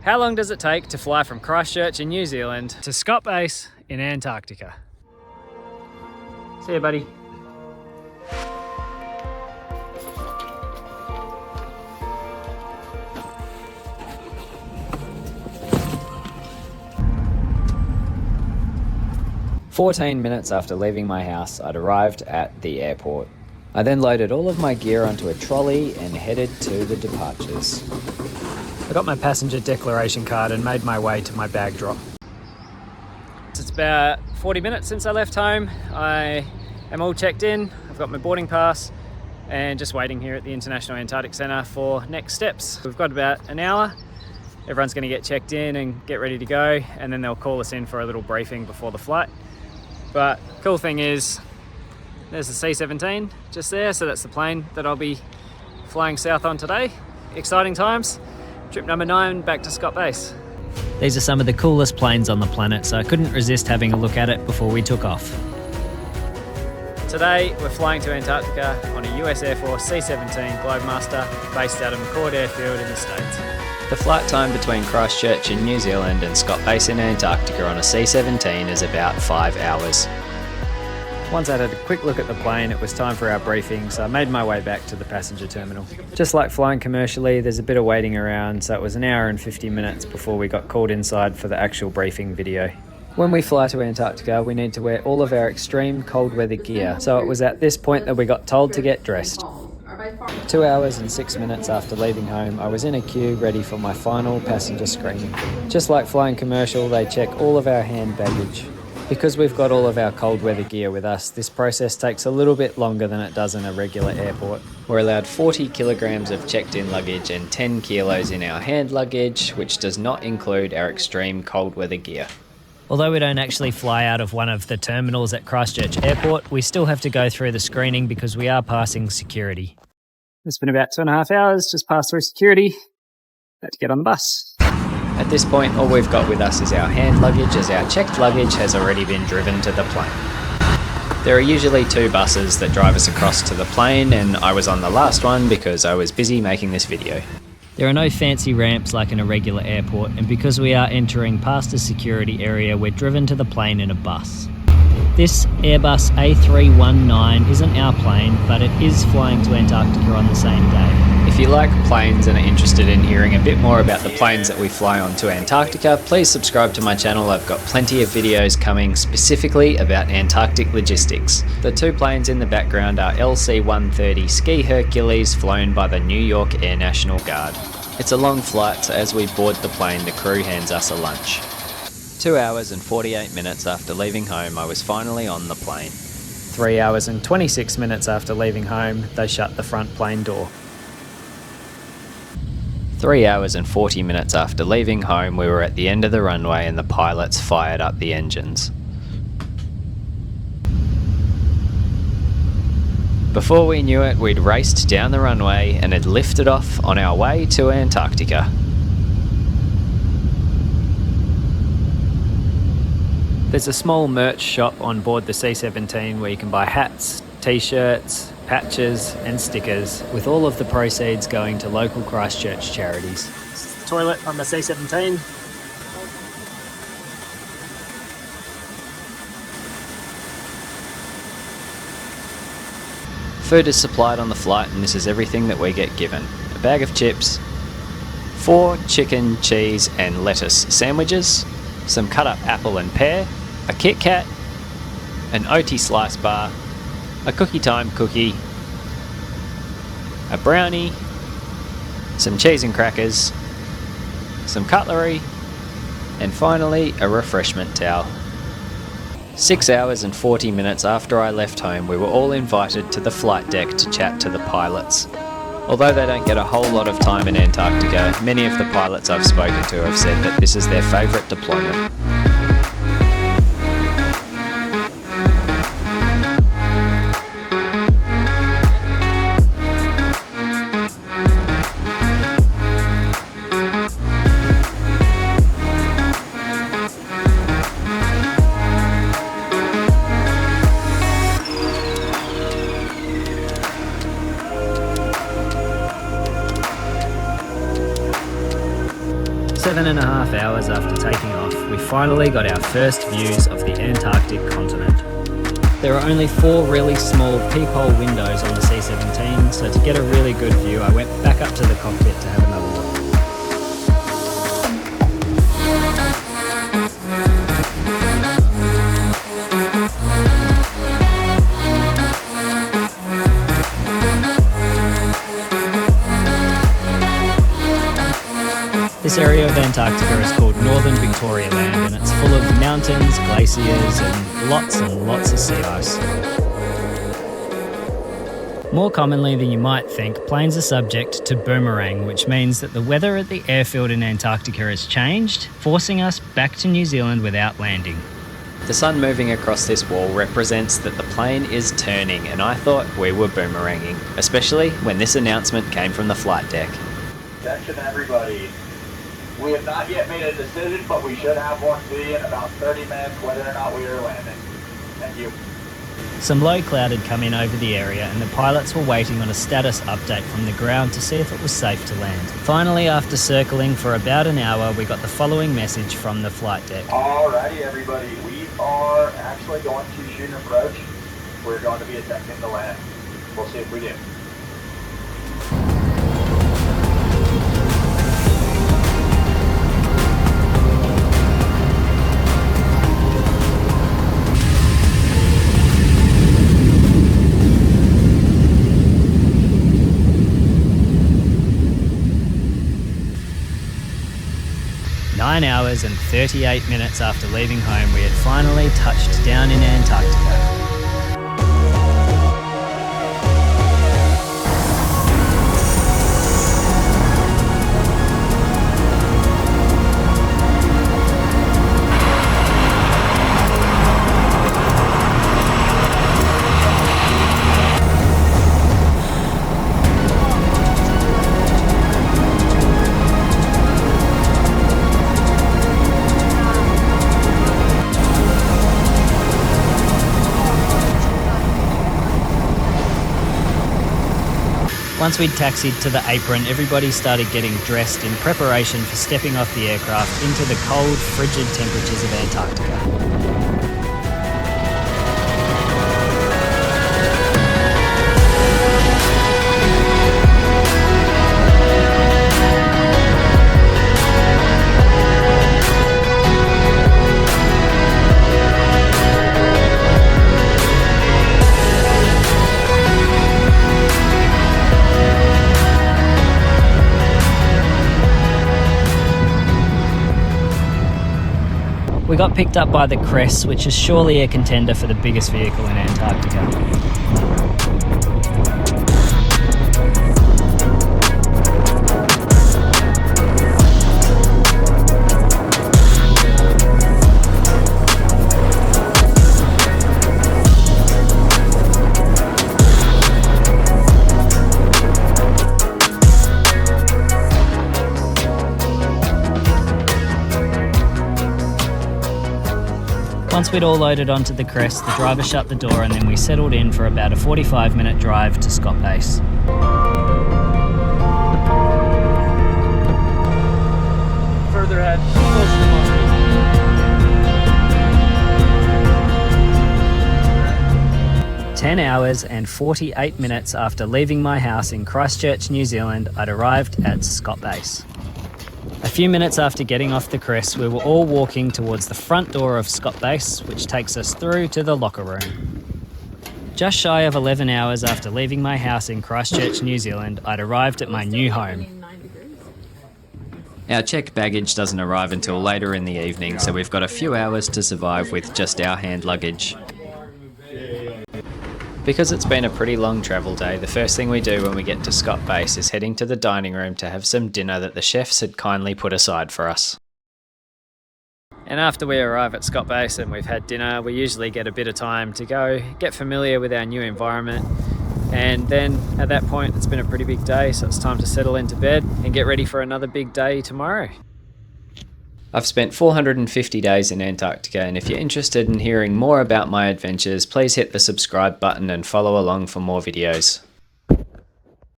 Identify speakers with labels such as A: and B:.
A: How long does it take to fly from Christchurch in New Zealand to Scott Base in Antarctica? See you, buddy. "14 minutes after leaving my house, I'd arrived at the airport. I then loaded all of my gear onto a trolley and headed to the departures. I got my passenger declaration card and made my way to my bag drop. It's about 40 minutes since I left home. I am all checked in, I've got my boarding pass, and just waiting here at the International Antarctic Centre for next steps. We've got about an hour. Everyone's going to get checked in and get ready to go, and then they'll call us in for a little briefing before the flight. But cool thing is, there's the C17 just there, so that's the plane that I'll be flying south on today. Exciting times. Trip number 9 back to Scott Base. These are some of the coolest planes on the planet, so I couldn't resist having a look at it before we took off. Today we're flying to Antarctica on a US Air Force C17 Globemaster based out of McCord Airfield in the States. The flight time between Christchurch in New Zealand and Scott Base in Antarctica on a C17 is about 5 hours. Once I had a quick look at the plane, it was time for our briefing, so I made my way back to the passenger terminal. Just like flying commercially, there's a bit of waiting around, so it was an hour and 50 minutes before we got called inside for the actual briefing video. When we fly to Antarctica, we need to wear all of our extreme cold weather gear, so it was at this point that we got told to get dressed. 2 hours and 6 minutes after leaving home, I was in a queue ready for my final passenger screening. Just like flying commercial, they check all of our hand baggage. Because we've got all of our cold weather gear with us, this process takes a little bit longer than it does in a regular airport. We're allowed 40 kilograms of checked-in luggage and 10 kilos in our hand luggage, which does not include our extreme cold weather gear. Although we don't actually fly out of one of the terminals at Christchurch Airport, we still have to go through the screening because we are passing security. It's been about 2.5 hours, just passed through security. About to get on the bus. At this point, all we've got with us is our hand luggage, as our checked luggage has already been driven to the plane. There are usually 2 buses that drive us across to the plane, and I was on the last one because I was busy making this video. There are no fancy ramps like in a regular airport, and because we are entering past a security area, we're driven to the plane in a bus. This Airbus A319 isn't our plane, but it is flying to Antarctica on the same day. If you like planes and are interested in hearing a bit more about the planes that we fly on to Antarctica, please subscribe to my channel. I've got plenty of videos coming specifically about Antarctic logistics. The 2 planes in the background are LC-130 Ski Hercules, flown by the New York Air National Guard. It's a long flight, so as we board the plane, the crew hands us a lunch. 2 hours and 48 minutes after leaving home, I was finally on the plane. 3 hours and 26 minutes after leaving home, they shut the front plane door. 3 hours and 40 minutes after leaving home, we were at the end of the runway and the pilots fired up the engines. Before we knew it, we'd raced down the runway and had lifted off on our way to Antarctica. There's a small merch shop on board the C17 where you can buy hats, t-shirts, patches and stickers, with all of the proceeds going to local Christchurch charities. This is the toilet on the C17. Food is supplied on the flight, and this is everything that we get given. A bag of chips, 4 chicken, cheese and lettuce sandwiches, some cut up apple and pear, a Kit Kat, an OT slice bar, a cookie time cookie, a brownie, some cheese and crackers, some cutlery, and finally a refreshment towel. 6 hours and 40 minutes after I left home, we were all invited to the flight deck to chat to the pilots. Although they don't get a whole lot of time in Antarctica, many of the pilots I've spoken to have said that this is their favourite deployment. 7.5 hours after taking off, we finally got our first views of the Antarctic continent. There are only 4 really small peephole windows on the C17, so to get a really good view I went back up to the cockpit to have another look. This area of Antarctica is called Northern Victoria Land, and it's full of mountains, glaciers and lots of sea ice. More commonly than you might think, planes are subject to boomerang, which means that the weather at the airfield in Antarctica has changed, forcing us back to New Zealand without landing. The sun moving across this wall represents that the plane is turning, and I thought we were boomeranging, especially when this announcement came from the flight deck.
B: Attention everybody. We have not yet made a decision, but we should have one for you in about 30 minutes whether or not we are landing. Thank you.
A: Some low cloud had come in over the area and the pilots were waiting on a status update from the ground to see if it was safe to land. Finally, after circling for about an hour, we got the following message from the flight deck.
B: Alrighty everybody, we are actually going to shoot an approach. We're going to be attempting to land. We'll see if we do.
A: Nine hours and 38 minutes after leaving home, we had finally touched down in Antarctica. Once we'd taxied to the apron, everybody started getting dressed in preparation for stepping off the aircraft into the cold, frigid temperatures of Antarctica. We got picked up by the Cress, which is surely a contender for the biggest vehicle in Antarctica. Once we'd all loaded onto the Crest, the driver shut the door and then we settled in for about a 45-minute drive to Scott Base.
C: Further ahead,
A: 10 hours and 48 minutes after leaving my house in Christchurch, New Zealand, I'd arrived at Scott Base. A few minutes after getting off the Crest, we were all walking towards the front door of Scott Base, which takes us through to the locker room. Just shy of 11 hours after leaving my house in Christchurch, New Zealand, I'd arrived at my new home.
D: Our checked baggage doesn't arrive until later in the evening, so we've got a few hours to survive with just our hand luggage.
A: Because it's been a pretty long travel day, the first thing we do when we get to Scott Base is heading to the dining room to have some dinner that the chefs had kindly put aside for us. And after we arrive at Scott Base and we've had dinner, we usually get a bit of time to go get familiar with our new environment. And then at that point, it's been a pretty big day, so it's time to settle into bed and get ready for another big day tomorrow. I've spent 450 days in Antarctica, and if you're interested in hearing more about my adventures, please hit the subscribe button and follow along for more videos.